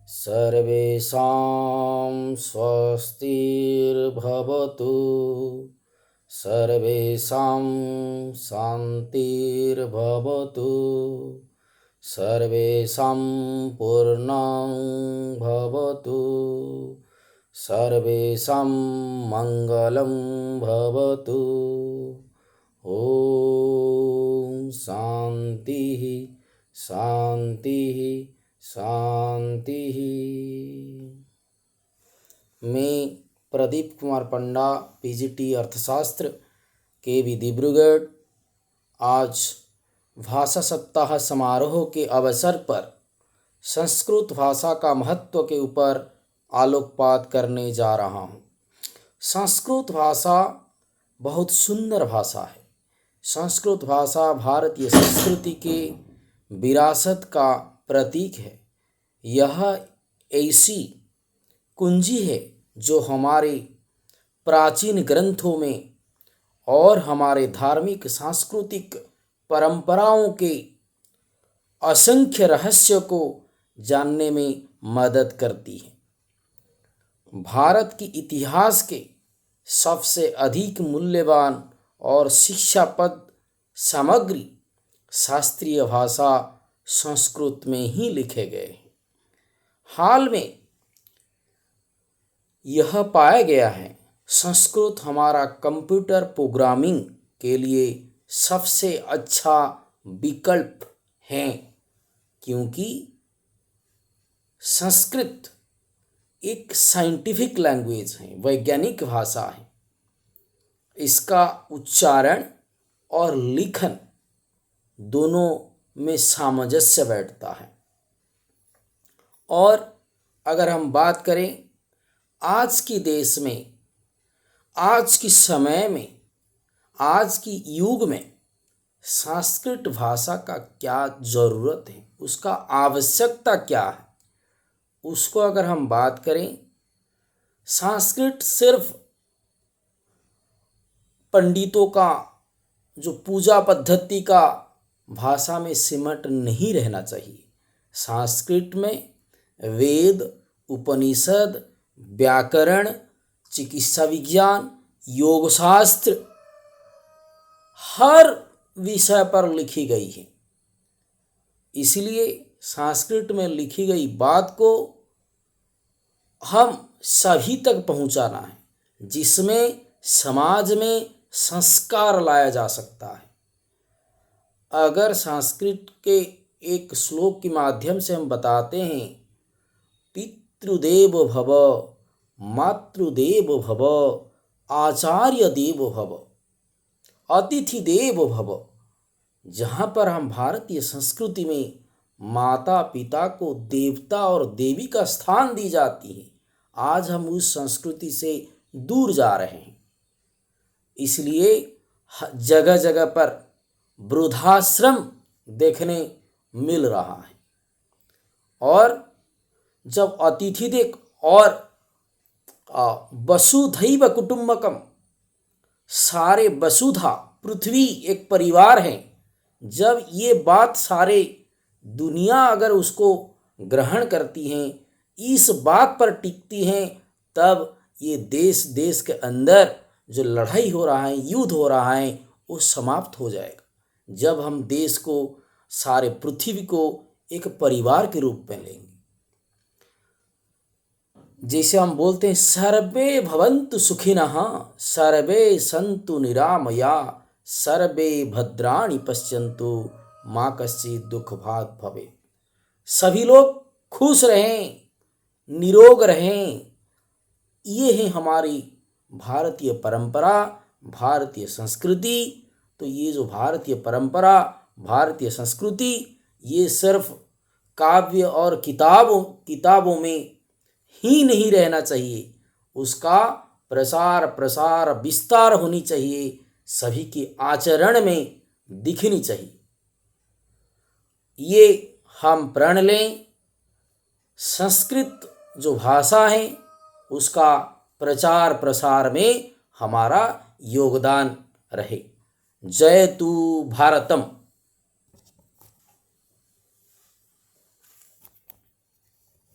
सर्वेषां स्वस्तिर्भवतु, सर्वेषां शान्तिर्भवतु, सर्वेषां पूर्णं भवतु, सर्वेषां मङ्गलं भवतु। ॐ शान्तिः शान्तिः शांति। मैं प्रदीप कुमार पंडा, पीजीटी अर्थशास्त्र, केवी डिब्रूगढ़, आज भाषा सप्ताह समारोह के अवसर पर संस्कृत भाषा का महत्व के ऊपर आलोकपात करने जा रहा हूँ। संस्कृत भाषा बहुत सुंदर भाषा है। संस्कृत भाषा भारतीय संस्कृति के विरासत का प्रतीक है। यह ऐसी कुंजी है जो हमारे प्राचीन ग्रंथों में और हमारे धार्मिक सांस्कृतिक परंपराओं के असंख्य रहस्य को जानने में मदद करती है। भारत की इतिहास के सबसे अधिक मूल्यवान और शिक्षाप्रद सामग्री शास्त्रीय भाषा संस्कृत में ही लिखे गए हैं। हाल में यह पाया गया है संस्कृत हमारा कंप्यूटर प्रोग्रामिंग के लिए सबसे अच्छा विकल्प है, क्योंकि संस्कृत एक साइंटिफिक लैंग्वेज है, वैज्ञानिक भाषा है। इसका उच्चारण और लिखन दोनों में सामंजस्य बैठता है। और अगर हम बात करें आज के देश में, आज के समय में, आज की युग में संस्कृत भाषा का क्या ज़रूरत है, उसका आवश्यकता क्या है, उसको अगर हम बात करें, संस्कृत सिर्फ पंडितों का जो पूजा पद्धति का भाषा में सिमट नहीं रहना चाहिए। संस्कृत में वेद, उपनिषद, व्याकरण, चिकित्सा विज्ञान, योग शास्त्र हर विषय पर लिखी गई है। इसलिए संस्कृत में लिखी गई बात को हम सभी तक पहुंचाना है, जिसमें समाज में संस्कार लाया जा सकता है। अगर संस्कृत के एक श्लोक के माध्यम से हम बताते हैं, पितृदेव भव, मातृदेव भव, आचार्य देव भव, अतिथि देव भव, जहाँ पर हम भारतीय संस्कृति में माता पिता को देवता और देवी का स्थान दी जाती है, आज हम उस संस्कृति से दूर जा रहे हैं। इसलिए जगह जगह पर वृद्धाश्रम देखने मिल रहा है। और जब अतिथि देख और वसुधैव कुटुंबकम, सारे वसुधा पृथ्वी एक परिवार है, जब ये बात सारे दुनिया अगर उसको ग्रहण करती हैं, इस बात पर टिकती हैं, तब ये देश देश के अंदर जो लड़ाई हो रहा है, युद्ध हो रहा है, वो समाप्त हो जाएगा। जब हम देश को, सारे पृथ्वी को एक परिवार के रूप में लेंगे। जैसे हम बोलते हैं सर्वे भवन्तु सुखिनः, सर्वे सन्तु निरामया, सर्वे भद्राणि पश्यन्तु, मा कश्चित् दुःखभाग् भवेत्। सभी लोग खुश रहें, निरोग रहें। ये है हमारी भारतीय परंपरा, भारतीय संस्कृति। तो ये जो भारतीय परंपरा, भारतीय संस्कृति, ये सिर्फ काव्य और किताबों में ही नहीं रहना चाहिए, उसका प्रसार प्रसार विस्तार होनी चाहिए, सभी के आचरण में दिखनी चाहिए। ये हम प्रण लें, संस्कृत जो भाषा है उसका प्रचार प्रसार में हमारा योगदान रहे। जय तु भारतम।